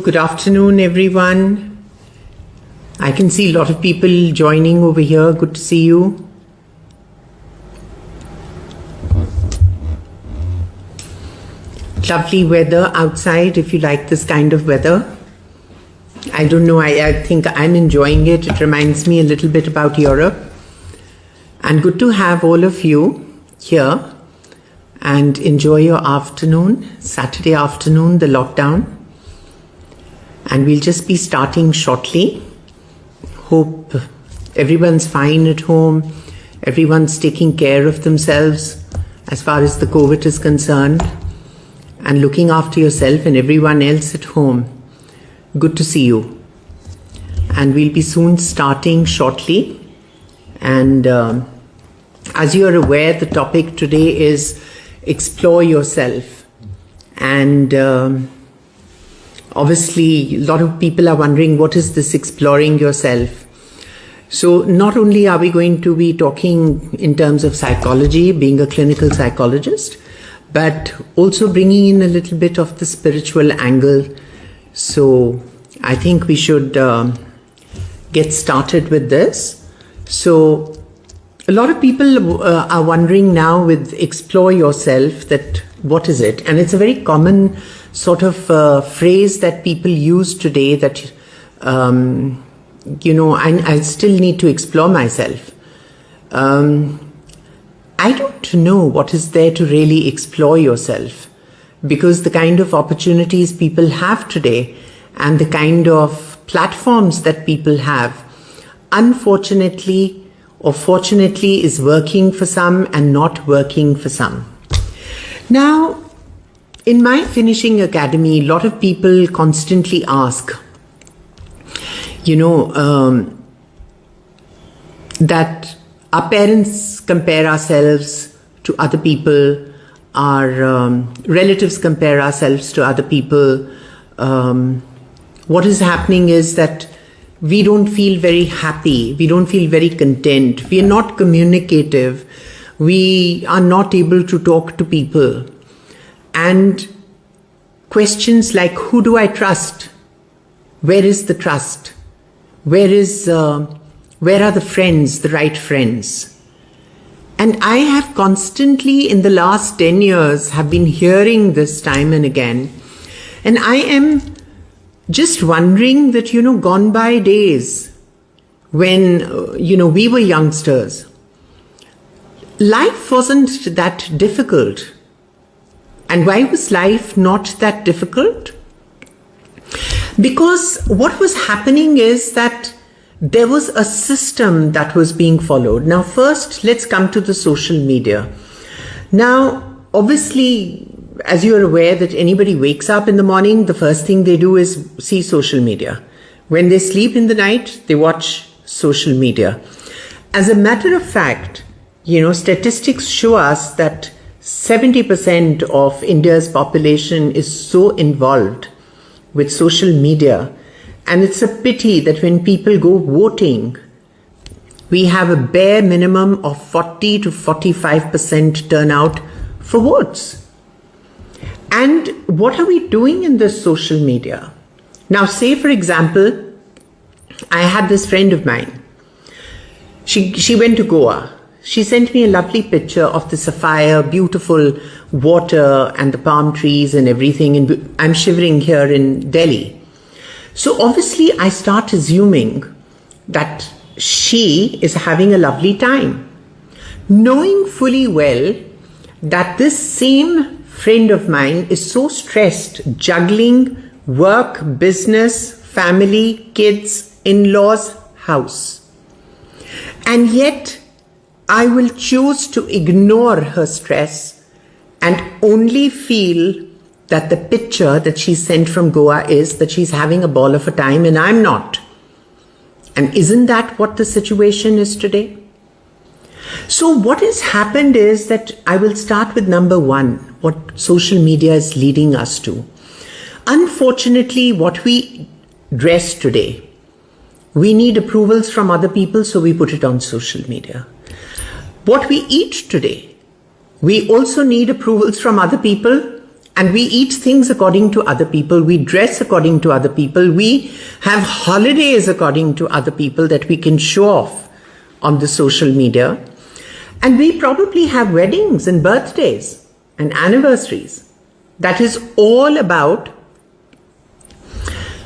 Good afternoon, everyone. I can see a lot of people joining over here. Good to see you. Lovely weather outside if you like this kind of weather. I don't know, I think I'm enjoying it. It reminds me a little bit about Europe. And good to have all of you here and enjoy your afternoon, Saturday afternoon, the lockdown. And we'll just be starting shortly. Hope everyone's fine at home. Everyone's taking care of themselves as far as the COVID is concerned and looking after yourself and everyone else at home. Good to see you. And we'll be soon starting shortly. And as you are aware, the topic today is explore yourself. And obviously, a lot of people are wondering, what is this exploring yourself? So not only are we going to be talking in terms of psychology, being a clinical psychologist, but also bringing in a little bit of the spiritual angle. So I think we should get started with this. So a lot of people are wondering now with explore yourself, that what is it? And it's a very common sort of phrase that people use today, that, I still need to explore myself. I don't know what is there to really explore yourself, because the kind of opportunities people have today and the kind of platforms that people have, unfortunately or fortunately, is working for some and not working for some. Now, in my finishing academy, a lot of people constantly ask, that our parents compare ourselves to other people, our relatives compare ourselves to other people. What is happening is that we don't feel very happy, we don't feel very content, we are not communicative, we are not able to talk to people. And questions like, who do I trust? Where is the trust? Where are the friends, the right friends? And I have constantly in the last 10 years have been hearing this time and again. And I am just wondering that, gone by days when, we were youngsters, life wasn't that difficult. And why was life not that difficult? Because what was happening is that there was a system that was being followed. Now, first, let's come to the social media. Now, obviously, as you're aware that anybody wakes up in the morning, the first thing they do is see social media. When they sleep in the night, they watch social media. As a matter of fact, statistics show us that 70% of India's population is so involved with social media. And it's a pity that when people go voting, we have a bare minimum of 40 to 45% turnout for votes. And what are we doing in this social media? Now, say, for example, I had this friend of mine. She went to Goa. She sent me a lovely picture of the sapphire, beautiful water and the palm trees and everything. And I'm shivering here in Delhi. So obviously I start assuming that she is having a lovely time, knowing fully well that this same friend of mine is so stressed, juggling work, business, family, kids, in-laws, house. And yet I will choose to ignore her stress and only feel that the picture that she sent from Goa is that she's having a ball of a time and I'm not. And isn't that what the situation is today? So what has happened is that I will start with number one, what social media is leading us to. Unfortunately, what we dress today, we need approvals from other people, so we put it on social media. What we eat today, we also need approvals from other people, And we eat things according to other people. We dress according to other people. We have holidays according to other people that we can show off on the social media. And we probably have weddings and birthdays and anniversaries. That is all about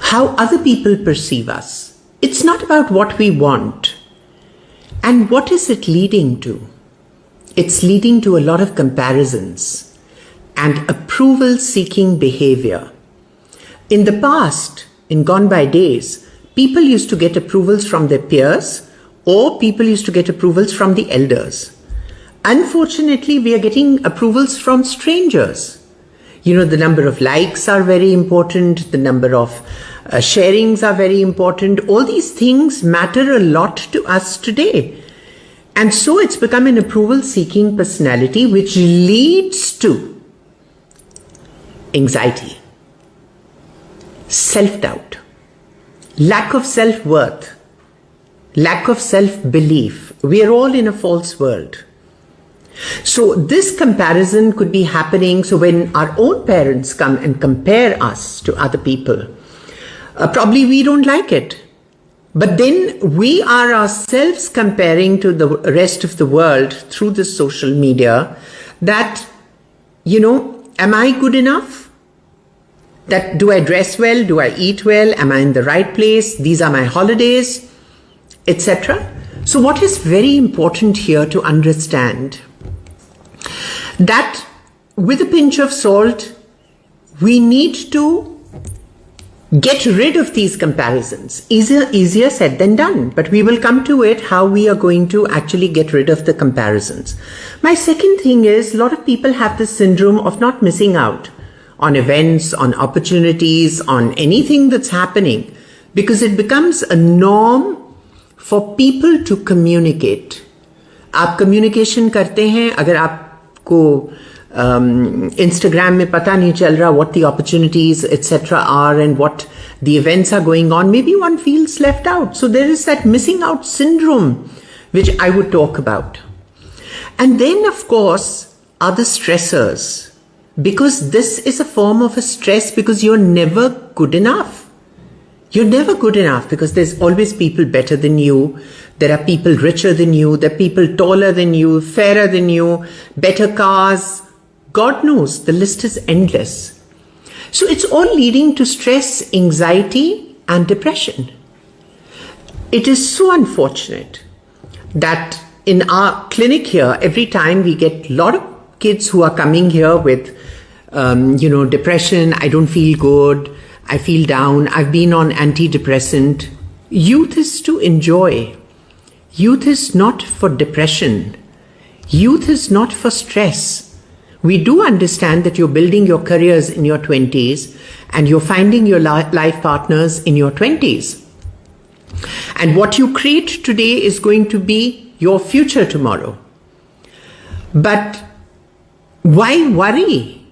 how other people perceive us. It's not about what we want. And what is it leading to? It's leading to a lot of comparisons and approval-seeking behavior. In the past, in gone by days, people used to get approvals from their peers, or people used to get approvals from the elders. Unfortunately, we are getting approvals from strangers. You know, the number of likes are very important, the number of sharings are very important. All these things matter a lot to us today. And so it's become an approval-seeking personality, which leads to anxiety, self-doubt, lack of self-worth, lack of self-belief. We are all in a false world. So this comparison could be happening. So when our own parents come and compare us to other people, probably we don't like it. But then we are ourselves comparing to the rest of the world through the social media that, you know, am I good enough? That do I dress well? Do I eat well? Am I in the right place? These are my holidays, etc. So what is very important here to understand that with a pinch of salt, we need to get rid of these comparisons. Easier said than done, but we will come to it, how we are going to actually get rid of the comparisons. My second thing is, a lot of people have this syndrome of not missing out on events, on opportunities, on anything that's happening, because it becomes a norm for people to communicate. आप communication करते हैं, अगर आपको Instagram में पता नहीं चल रहा what the opportunities etc. are and what the events are going on, maybe one feels left out. So there is that missing out syndrome which I would talk about. And then of course are the stressors, because this is a form of a stress, because you're never good enough. You're never good enough because there's always people better than you. There are people richer than you. There are people taller than you, fairer than you, better cars. God knows, the list is endless. So it's all leading to stress, anxiety, and depression. It is so unfortunate that in our clinic here, every time we get a lot of kids who are coming here with, depression, I don't feel good, I feel down, I've been on antidepressant. Youth is to enjoy. Youth is not for depression. Youth is not for stress. We do understand that you're building your careers in your 20s and you're finding your life partners in your 20s. And what you create today is going to be your future tomorrow. But why worry?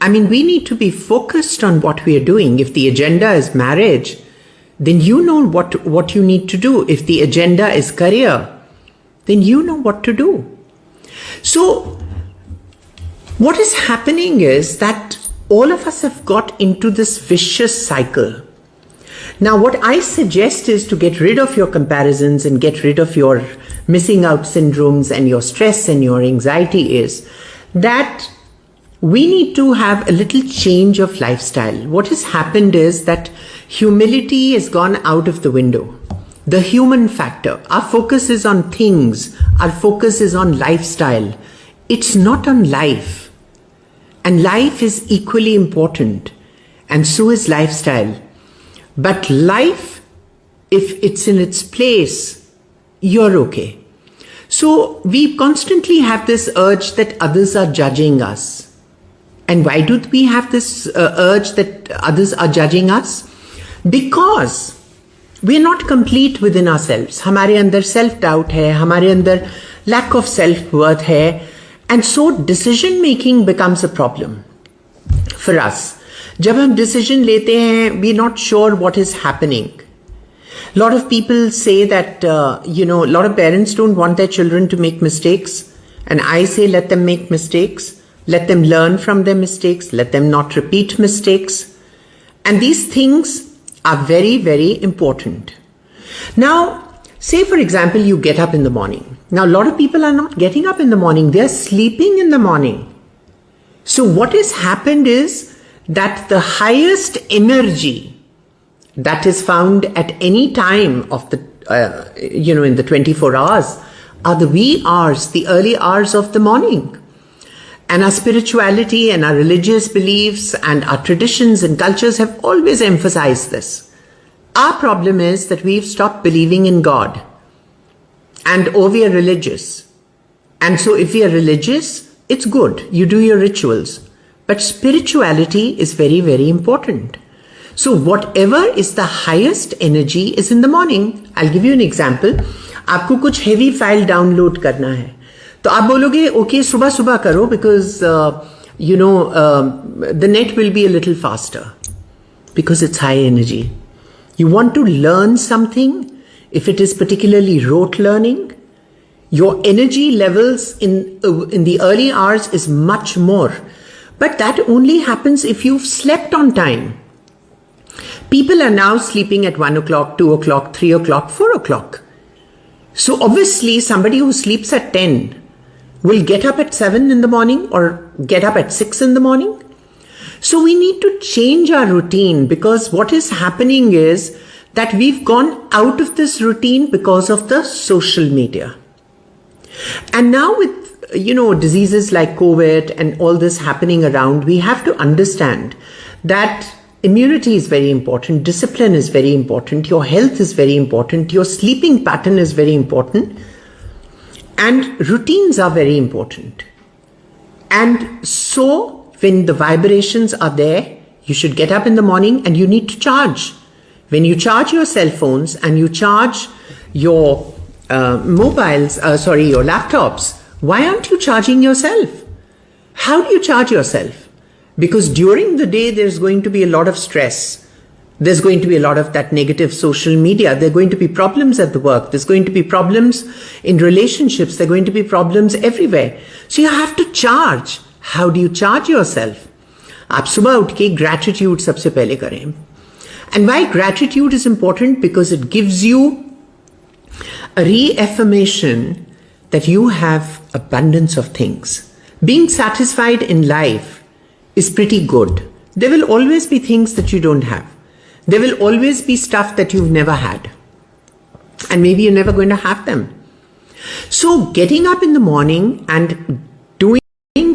I mean, we need to be focused on what we are doing. If the agenda is marriage, then you know what you need to do. If the agenda is career, then you know what to do. So what is happening is that all of us have got into this vicious cycle. Now, what I suggest is to get rid of your comparisons and get rid of your missing out syndromes and your stress and your anxiety is that we need to have a little change of lifestyle. What has happened is that humility has gone out of the window. The human factor. Our focus is on things. Our focus is on lifestyle. It's not on life. And life is equally important. And so is lifestyle. But life, if it's in its place, you're okay. So we constantly have this urge that others are judging us. And why do we have this urge that others are judging us? Because we're not complete within ourselves. हमारे अंदर self-doubt है, हमारे अंदर lack of self-worth है. And so decision making becomes a problem for us. जब हम decision लेते हैं, we're not sure what is happening. A lot of people say that, a lot of parents don't want their children to make mistakes. And I say, let them make mistakes. Let them learn from their mistakes. Let them not repeat mistakes. And these things are very, very important. Now, say for example, you get up in the morning. Now, a lot of people are not getting up in the morning. They're sleeping in the morning. So what has happened is that the highest energy that is found at any time of the, in the 24 hours are the wee hours, the early hours of the morning. And our spirituality and our religious beliefs and our traditions and cultures have always emphasized this. Our problem is that we've stopped believing in God. And we are religious. And so if we are religious, it's good. You do your rituals. But spirituality is very, very important. So whatever is the highest energy is in the morning. I'll give you an example. आपको कुछ heavy file download करना है. तो आप बोलोगे, okay, सुबह सुबह करो because, the net will be a little faster. Because it's high energy. You want to learn something, if it is particularly rote learning, your energy levels in the early hours is much more. But that only happens if you've slept on time. People are now sleeping at 1 o'clock, 2 o'clock, 3 o'clock, 4 o'clock. So obviously somebody who sleeps at 10 will get up at 7 in the morning or get up at 6 in the morning. So we need to change our routine, because what is happening is that we've gone out of this routine because of the social media. And now with, diseases like COVID and all this happening around, we have to understand that immunity is very important, discipline is very important, your health is very important, your sleeping pattern is very important, and routines are very important. And so when the vibrations are there, you should get up in the morning and you need to charge. When you charge your cell phones and you charge your your laptops, why aren't you charging yourself? How do you charge yourself? Because during the day, there's going to be a lot of stress. There's going to be a lot of that negative social media. There are going to be problems at the work. There's going to be problems in relationships. There are going to be problems everywhere. So you have to charge. How do you charge yourself? आप सुबह उठ के gratitude सबसे पहले करें. And why gratitude is important? Because it gives you a reaffirmation that you have abundance of things. Being satisfied in life is pretty good. There will always be things that you don't have. There will always be stuff that you've never had. And maybe you're never going to have them. So getting up in the morning and doing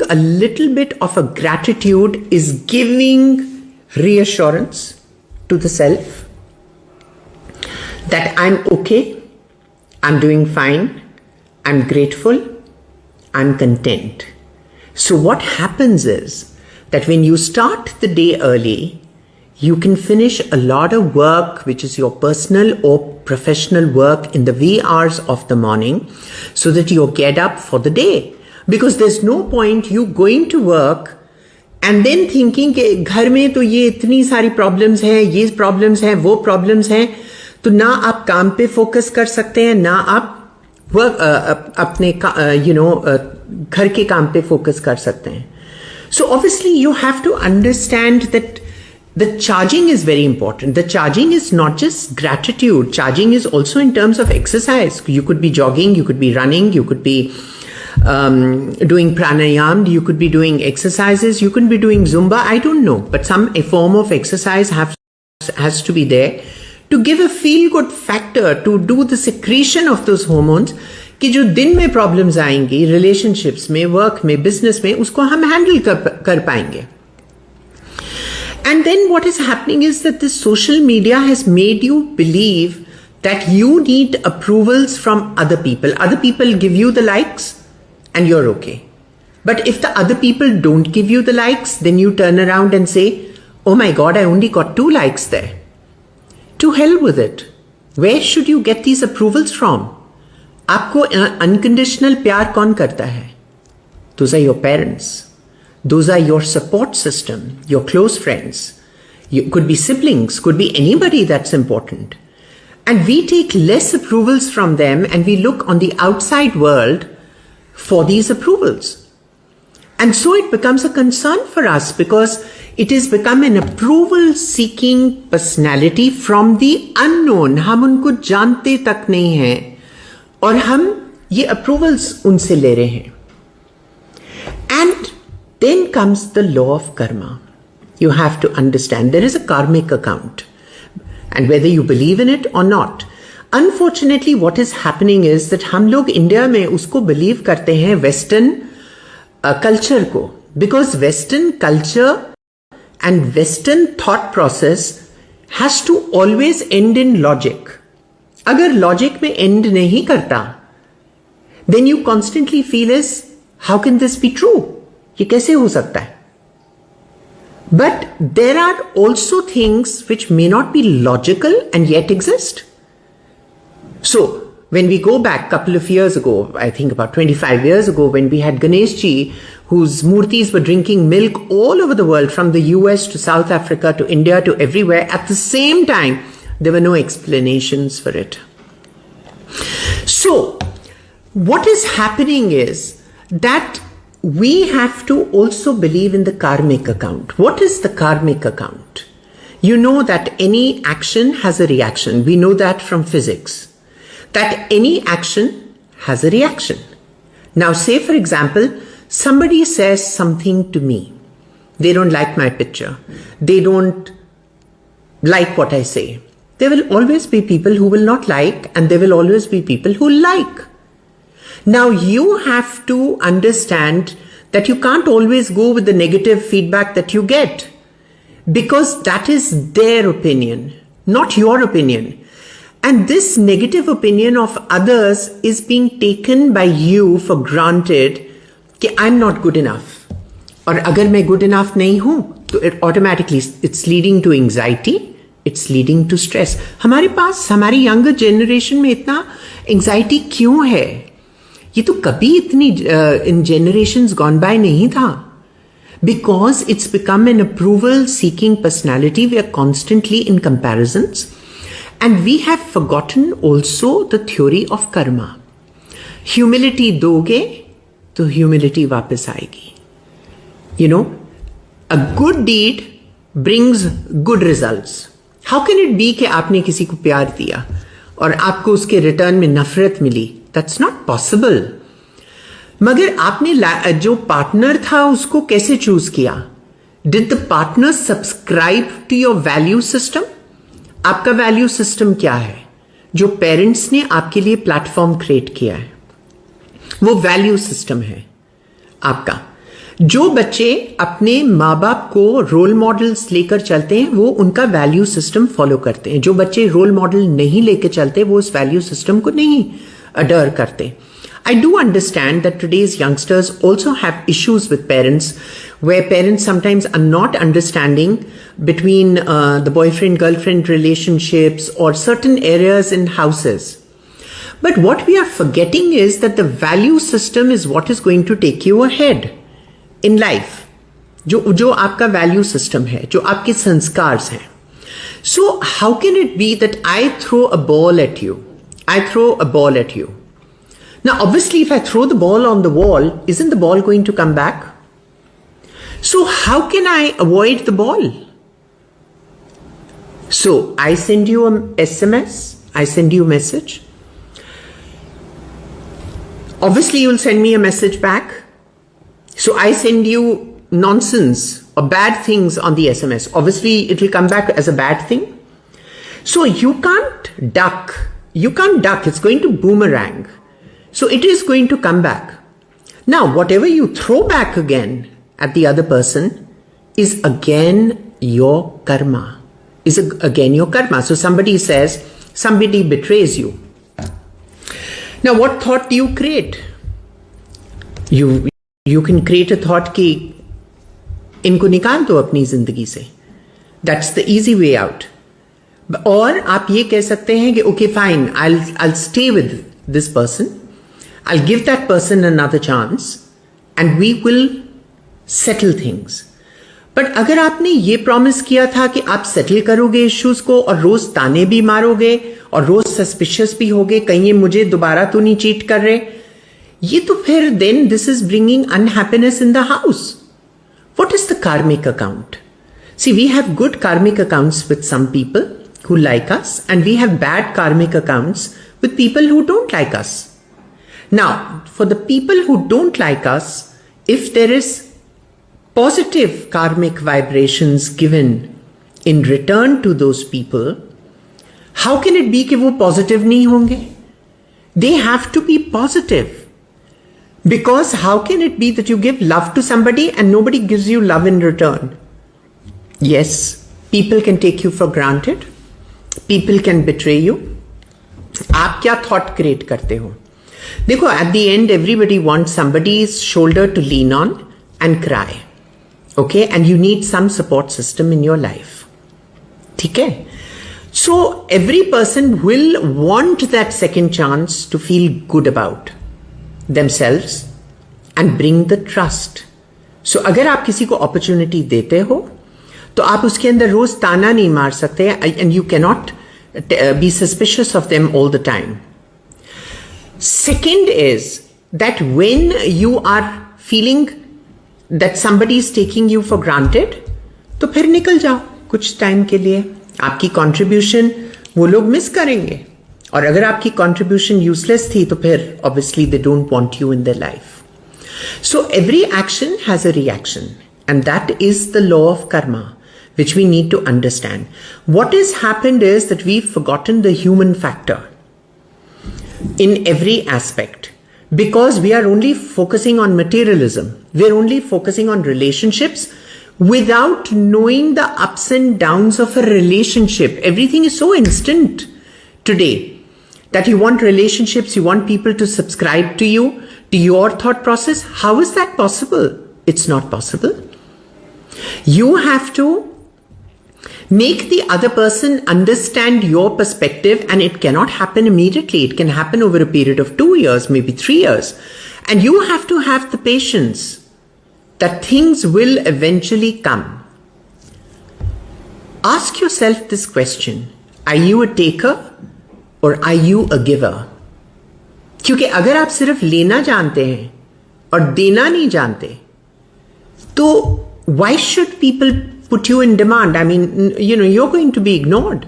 a little bit of a gratitude is giving reassurance to the self that I'm okay, I'm doing fine, I'm grateful, I'm content. So what happens is that when you start the day early, you can finish a lot of work, which is your personal or professional work, in the wee hours of the morning, so that you get up for the day. Because there's no point you going to work and then thinking कि घर में तो ये इतनी सारी problems हैं, ये problems हैं, वो problems हैं, तो ना आप काम पे focus कर सकते हैं, ना आप अपने घर के काम पे focus कर सकते हैं. So obviously you have to understand that the charging is very important. The charging is not just gratitude. Charging is also in terms of exercise. You could be jogging, you could be running, you could be doing pranayam, you could be doing exercises, you could be doing Zumba, I don't know. But a form of exercise has to be there to give a feel-good factor, to do the secretion of those hormones, कि जो दिन में problems आएंगी, relationships में, work में, business में, उसको हम handle कर पाएंगे. And then what is happening is that this social media has made you believe that you need approvals from other people. Other people give you the likes and you're okay. But if the other people don't give you the likes, then you turn around and say, oh my God, I only got 2 likes there. To hell with it. Where should you get these approvals from? आपको unconditional प्यार कौन करता है? Those are your parents. Those are your support system, your close friends. You could be siblings, could be anybody that's important. And we take less approvals from them and we look on the outside world for these approvals. And so it becomes a concern for us because it has become an approval seeking personality from the unknown. हम उनको जानते तक नहीं हैं और हम ये approvals उनसे ले रहे हैं. And then comes the law of karma. You have to understand there is a karmic account, and whether you believe in it or not. Unfortunately, what is happening is that हम लोग India में उसको believe करते हैं western culture को, because western culture and western thought process has to always end in logic. अगर logic में end नहीं करता, then you constantly feel as how can this be true? ये कैसे हो सकता है? But there are also things which may not be logical and yet exist. So, when we go back a couple of years ago, I think about 25 years ago, when we had Ganesh Ji, whose murtis were drinking milk all over the world, from the US to South Africa to India to everywhere, at the same time, there were no explanations for it. So, what is happening is that we have to also believe in the karmic account. What is the karmic account? You know that any action has a reaction. We know that from physics, that any action has a reaction. Now, say for example, somebody says something to me. They don't like my picture. They don't like what I say. There will always be people who will not like, and there will always be people who like. Now, you have to understand that you can't always go with the negative feedback that you get, because that is their opinion, not your opinion. And this negative opinion of others is being taken by you for granted कि I'm not good enough. और अगर मैं good enough नहीं हूँ, तो it automatically it's leading to anxiety, it's leading to stress. हमारे पास हमारी younger generation में इतना anxiety क्यों है? ये तो कभी इतनी in generations gone by नहीं था. Because it's become an approval seeking personality. We are constantly in comparisons. And we have forgotten also the theory of karma. Humility दोगे तो humility वापस आएगी. You know, a good deed brings good results. How can it be कि आपने किसी को प्यार दिया और आपको उसके रिटर्न में नफरत मिली? That's not possible. मगर आपने जो पार्टनर था उसको कैसे चूज किया? Did the partner subscribe to your value system? आपका वैल्यू सिस्टम क्या है? जो पेरेंट्स ने आपके लिए प्लेटफॉर्म क्रिएट किया है, वो वैल्यू सिस्टम है आपका. जो बच्चे अपने माँ बाप को रोल मॉडल्स लेकर चलते हैं, वो उनका वैल्यू सिस्टम फॉलो करते हैं. जो बच्चे रोल मॉडल नहीं लेकर चलते, वो उस वैल्यू सिस्टम को नहीं अडर करते. I do understand that today's youngsters also have issues with parents, where parents sometimes are not understanding between the boyfriend-girlfriend relationships or certain areas in houses. But what we are forgetting is that the value system is what is going to take you ahead in life. जो आपका value system है, जो आपके संस्कार हैं. So how can it be that I throw a ball at you? I throw a ball at you. Now, obviously, if I throw the ball on the wall, isn't the ball going to come back? So how can I avoid the ball? So I send you an SMS, I send you a message. Obviously, you'll send me a message back. So I send you nonsense or bad things on the SMS. Obviously, it will come back as a bad thing. So you can't duck. You can't duck. It's going to boomerang. So it is going to come back. Now, whatever you throw back again at the other person is again your karma. Is again your karma. So somebody says, somebody betrays you. Now, what thought do you create? You can create a thought कि इनको निकाल दो अपनी जिंदगी से. That's the easy way out. और आप ये कह सकते हैं कि okay, fine, I'll stay with this person. I'll give that person another chance and we will settle things. But अगर आपने ये प्रॉमिस किया था कि आप सेटल करोगे इश्यूज को और रोज ताने भी मारोगे और रोज सस्पिशियस भी होगे, कहीं ये मुझे दोबारा तो नहीं चीट कर रहे, ये तो फिर then this is bringing unhappiness in the house. What is the karmic account? See, we have good karmic accounts with some people who like us, and we have bad karmic accounts with people who don't like us. Now, for the people who don't like us, if there is positive karmic vibrations given in return to those people, how can it be कि वो positive नहीं होंगे? They have to be positive. Because how can it be that you give love to somebody and nobody gives you love in return? Yes, people can take you for granted. People can betray you. आप क्या thought create करते हो? देखो, at the end, everybody wants somebody's shoulder to lean on and cry. Okay? And you need some support system in your life. ठीक है? So, every person will want that second chance to feel good about themselves and bring the trust. So, अगर आप किसी को opportunity देते हो, तो आप उसके अंदर रोज ताना नहीं मार सकते, and you cannot be suspicious of them all the time. Second is that when you are feeling that somebody is taking you for granted, तो फिर निकल जाओ कुछ टाइम के लिए. आपकी contribution वो लोग मिस करेंगे, और अगर आपकी contribution useless थी तो फिर obviously they don't want you in their life. So every action has a reaction, and that is the law of karma, which we need to understand. What has happened is that we've forgotten the human factor in every aspect, because we are only focusing on materialism. We're only focusing on relationships without knowing the ups and downs of a relationship. Everything is so instant today that you want relationships, you want people to subscribe to you, to your thought process. How is that possible? It's not possible. You have to make the other person understand your perspective, and it cannot happen immediately. It can happen over a period of 2 years, maybe 3 years. And you have to have the patience that things will eventually come. Ask yourself this question: are you a taker or are you a giver? क्योंकि अगर आप सिर्फ लेना जानते हैं और देना नहीं जानते, तो why should people put you in demand? I mean, you're going to be ignored.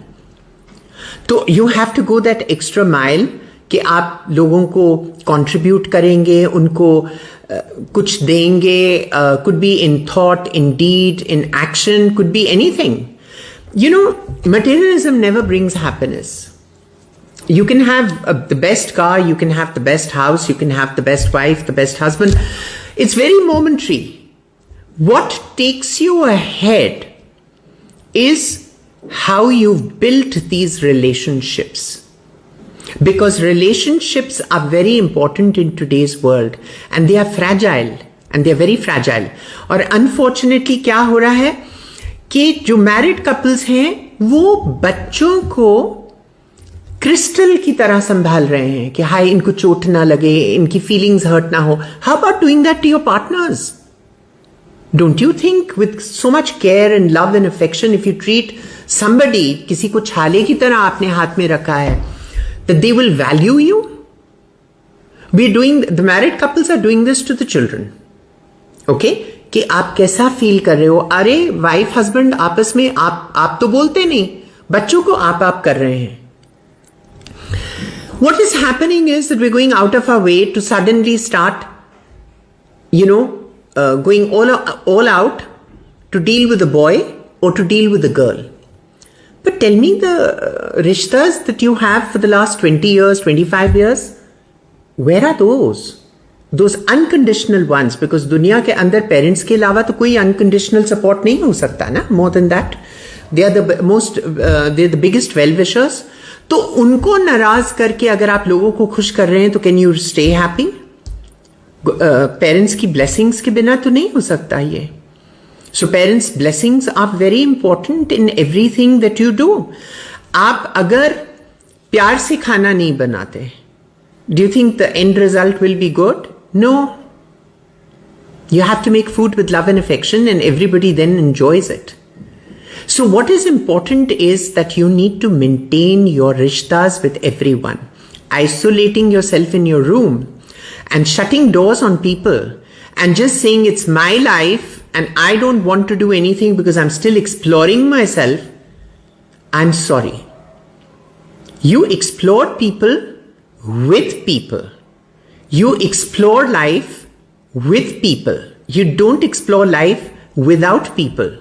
तो you have to go that extra mile कि आप लोगों को contribute करेंगे, उनको कुछ देंगे, could be in thought, in deed, in action, could be anything. Materialism never brings happiness. You can have the best car, you can have the best house, you can have the best wife, the best husband. It's very momentary. What takes you ahead is how you've built these relationships. Because relationships are very important in today's world, and they are fragile, and they are very fragile. और unfortunately क्या हो रहा है कि जो married couples हैं वो बच्चों को क्रिस्टल की तरह संभाल रहे हैं कि हाय इनको चोट ना लगे, इनकी फीलिंग्स हर्ट ना हो. How about doing that to your partners? Don't you think with so much care and love and affection, if you treat somebody, किसी को छाले की तरह आपने हाथ में रखा है, that they will value you? The married couples are doing this to the children. Okay? कि आप कैसा फील कर रहे हो? अरे वाइफ हस्बैंड आपस में आप तो बोलते नहीं, बच्चों को आप कर रहे हैं. What is happening is that we're going out of our way to suddenly start, going all out to deal with the boy or to deal with the girl. But tell me, the rishtas that you have for the last 20 years, 25 years, where are those? Those unconditional ones, because दुनिया के अंदर parents के अलावा तो कोई unconditional support नहीं हो सकता ना. More than that, they are they're the biggest well-wishers. तो उनको नाराज करके अगर आप लोगों को खुश कर रहे हैं तो can you stay happy? Parents की ब्लेसिंग्स के बिना तो नहीं हो सकता ये. So parents blessings are very important in everything that you do. आप अगर प्यार से खाना नहीं बनाते, do you think the end result will be good? No. You have to make food with love and affection, and everybody then enjoys it. So what is important is that you need to maintain your rishtas with everyone. Isolating yourself in your room and shutting doors on people and just saying it's my life and I don't want to do anything because I'm still exploring myself, I'm sorry. You explore people with people. You explore life with people. You don't explore life without people,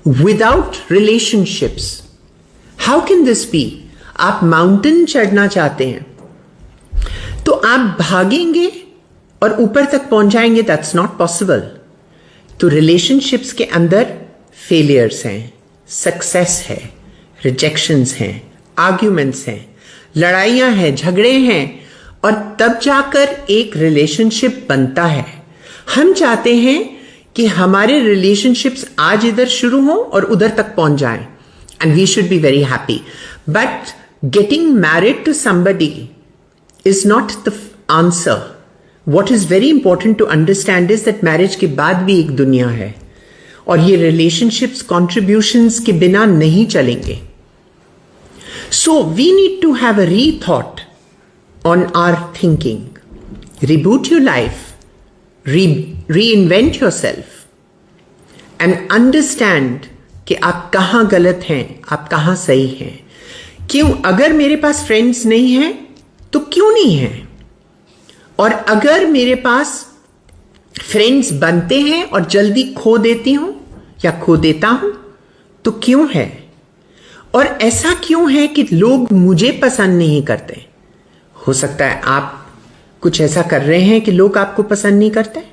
without relationships. How can this be? आप mountain चढ़ना चाहते हैं तो आप भागेंगे और ऊपर तक पहुंच जाएंगे, दैट्स नॉट पॉसिबल. तो रिलेशनशिप्स के अंदर फेलियर्स हैं, सक्सेस है, रिजेक्शंस हैं, आर्ग्यूमेंट्स हैं, लड़ाइयां हैं, झगड़े हैं, और तब जाकर एक रिलेशनशिप बनता है. हम चाहते हैं कि हमारे रिलेशनशिप्स आज इधर शुरू हों और उधर तक पहुंच जाएं, and we should be very happy. But getting married to somebody is not the answer. What is very important to understand is that marriage के बाद भी एक दुनिया है और ये relationships contributions के बिना नहीं चलेंगे. So we need to have a rethought on our thinking. Reboot your life, reinvent yourself and understand कि आप कहाँ गलत हैं, आप कहाँ सही हैं. क्यों? अगर मेरे पास friends नहीं हैं तो क्यों नहीं है, और अगर मेरे पास फ्रेंड्स बनते हैं और जल्दी खो देती हूं या खो देता हूं तो क्यों है, और ऐसा क्यों है कि लोग मुझे पसंद नहीं करते. हो सकता है आप कुछ ऐसा कर रहे हैं कि लोग आपको पसंद नहीं करते,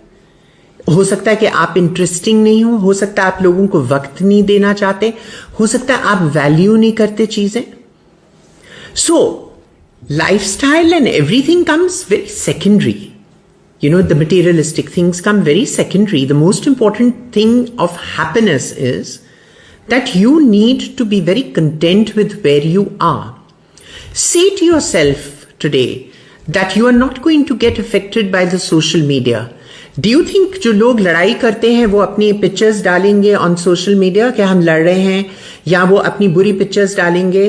हो सकता है कि आप इंटरेस्टिंग नहीं हो सकता है आप लोगों को वक्त नहीं देना चाहते, हो सकता है आप वैल्यू नहीं करते चीजें. सो lifestyle and everything comes very secondary. You know, the materialistic things come very secondary. The most important thing of happiness is that you need to be very content with where you are. Say to yourself today that you are not going to get affected by the social media. Do you think जो लोग लड़ाई करते हैं वो अपनी pictures डालेंगे on social media कि हम लड़ रहे हैं, या वो अपनी बुरी पिक्चर्स डालेंगे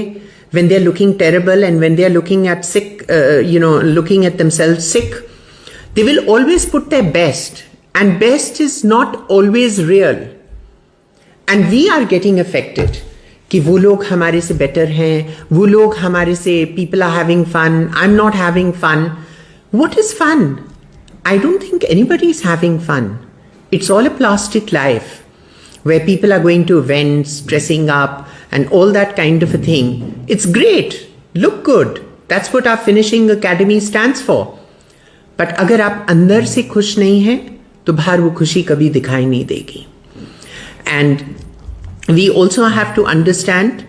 when they're looking terrible and when they're looking at sick, looking at themselves sick? They will always put their best, and best is not always real. And we are getting affected कि वो लोग हमारे से better हैं, वो लोग हमारे से, people are having fun, I'm not having fun. What is fun? I don't think anybody is having fun. It's all a plastic life where people are going to events, dressing up, and all that kind of a thing. It's great, look good. That's what our finishing academy stands for. But अगर आप अंदर से खुश नहीं हैं तो बाहर वो खुशी कभी दिखाई नहीं देगी. And we also have to understand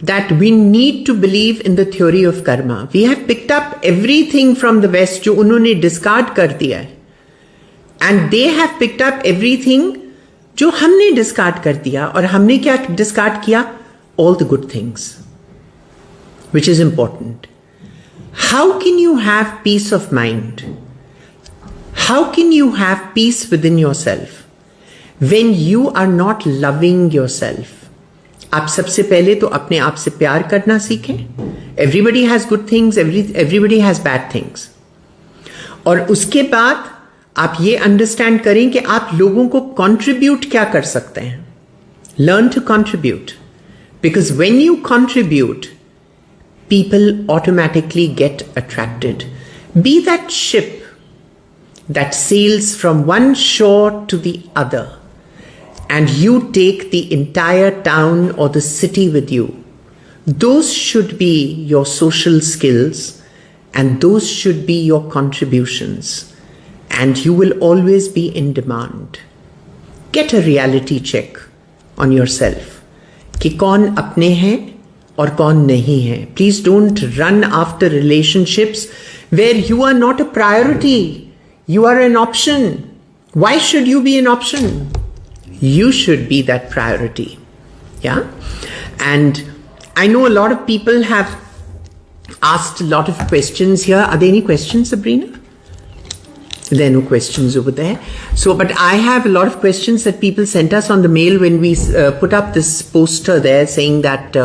that we need to believe in the theory of karma. We have picked up everything from the West जो उन्होंने discard कर दिया है, and they have picked up everything जो हमने discard कर दिया. और हमने क्या discard किया? All the good things, which is important. How can you have peace of mind? How can you have peace within yourself when you are not loving yourself? आप सबसे पहले तो अपने आप से प्यार करना सीखें. Everybody has good things, everybody has bad things. और उसके बाद आप ये अंडरस्टैंड करें कि आप लोगों को कंट्रीब्यूट क्या कर सकते हैं. Learn to contribute. Because when you contribute, people automatically get attracted. Be that ship that sails from one shore to the other, and you take the entire town or the city with you. Those should be your social skills, and those should be your contributions, and you will always be in demand. Get a reality check on yourself कि कौन अपने हैं और कौन नहीं है. Please don't run after relationships where you are not a priority. You are an option. Why should you be an option? You should be that priority. Yeah? And I know a lot of people have asked a lot of questions here. Are there any questions, Sabrina? There are no questions over there. So, but I have a lot of questions that people sent us on the mail when we put up this poster there saying that,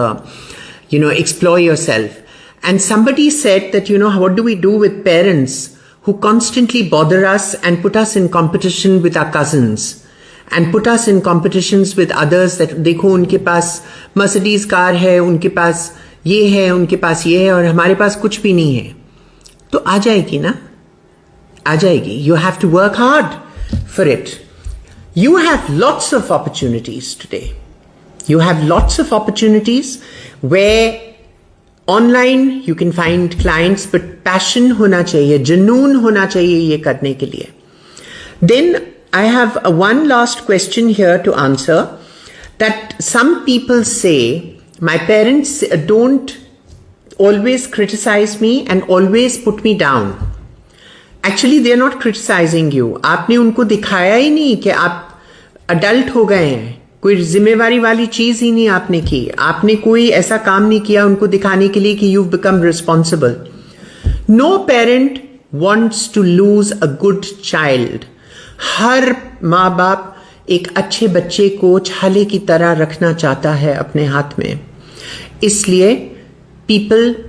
explore yourself. And somebody said that, what do we do with parents who constantly bother us and put us in competition with our cousins and put us in competitions with others that देखो उनके पास Mercedes car है, उनके पास ये है, उनके पास ये है और हमारे पास कुछ भी नहीं है. तो आ जाएगी ना, आ जाएगी. You have to work hard for it. You have lots of opportunities today. You have lots of opportunities where online you can find clients, but passion होना चाहिए, जुनून होना चाहिए ये करने के लिए. Then I have one last question here to answer, that some people say my parents don't always criticize me and always put me down. Actually they are not criticizing you. आपने उनको दिखाया ही नहीं कि आप अडल्ट हो गए हैं. कोई जिम्मेवारी वाली चीज ही नहीं आपने की. आपने कोई ऐसा काम नहीं किया उनको दिखाने के लिए कि you've become responsible. No parent wants to lose a good child. हर माँ बाप एक अच्छे बच्चे को छाले की तरह रखना चाहता है अपने हाथ में. इसलिए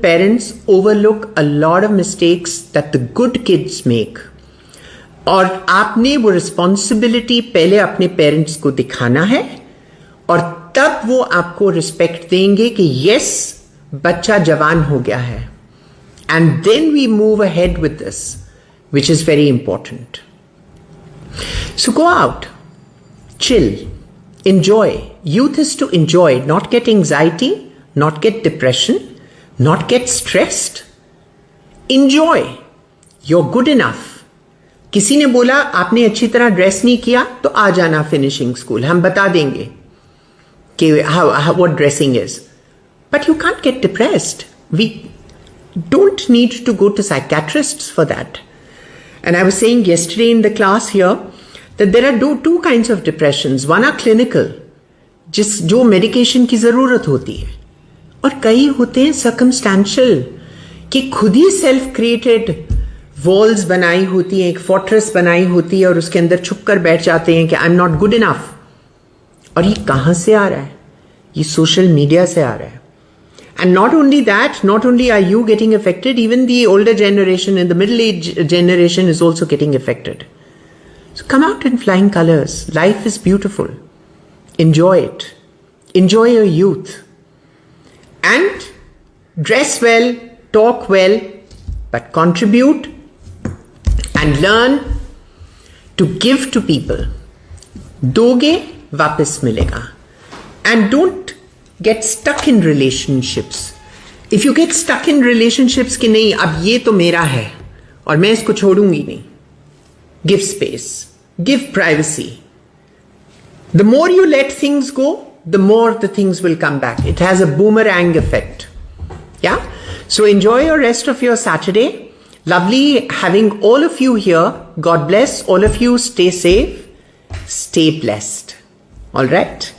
parents overlook a lot of mistakes that the good kids make. और आपने वो रिस्पॉन्सिबिलिटी पहले अपने पेरेंट्स को दिखाना है और तब वो आपको रिस्पेक्ट देंगे कि यस बच्चा जवान हो गया है. And then we move ahead with this, which is very important. So go out, chill, enjoy. Youth is to enjoy, not get anxiety, not get depression, not get stressed. Enjoy. You're good enough. किसी ने बोला आपने अच्छी तरह dress नहीं किया तो आ जाना फिनिशिंग स्कूल, हम बता देंगे कि what dressing is. But you can't get depressed. We don't need to go to psychiatrists for that. And I was saying yesterday in the class here that there are two kinds of depressions. One are clinical, जो medication की जरूरत होती है, और कई होते हैं circumstantial, कि खुद ही सेल्फ क्रिएटेड वॉल्स बनाई होती है, एक फोर्ट्रेस बनाई होती है और उसके अंदर छुप कर बैठ जाते हैं कि I am not good enough. और ये कहां से आ रहा है? ये सोशल मीडिया से आ रहा है. And not only that, not only are you getting affected, even the older generation and the middle-age generation is also getting affected. So come out in flying colors. Life is beautiful. Enjoy it. Enjoy your youth. And dress well, talk well, but contribute and learn to give to people. दोगे वापस मिलेगा. And don't get stuck in relationships. If you get stuck in relationships कि नहीं अब ये तो मेरा है और मैं इसको छोड़ूंगी नहीं, give space, give privacy. The more you let things go, the more the things will come back. It has a boomerang effect. Yeah? So enjoy your rest of your Saturday. Lovely having all of you here. God bless all of you. Stay safe. Stay blessed. All right?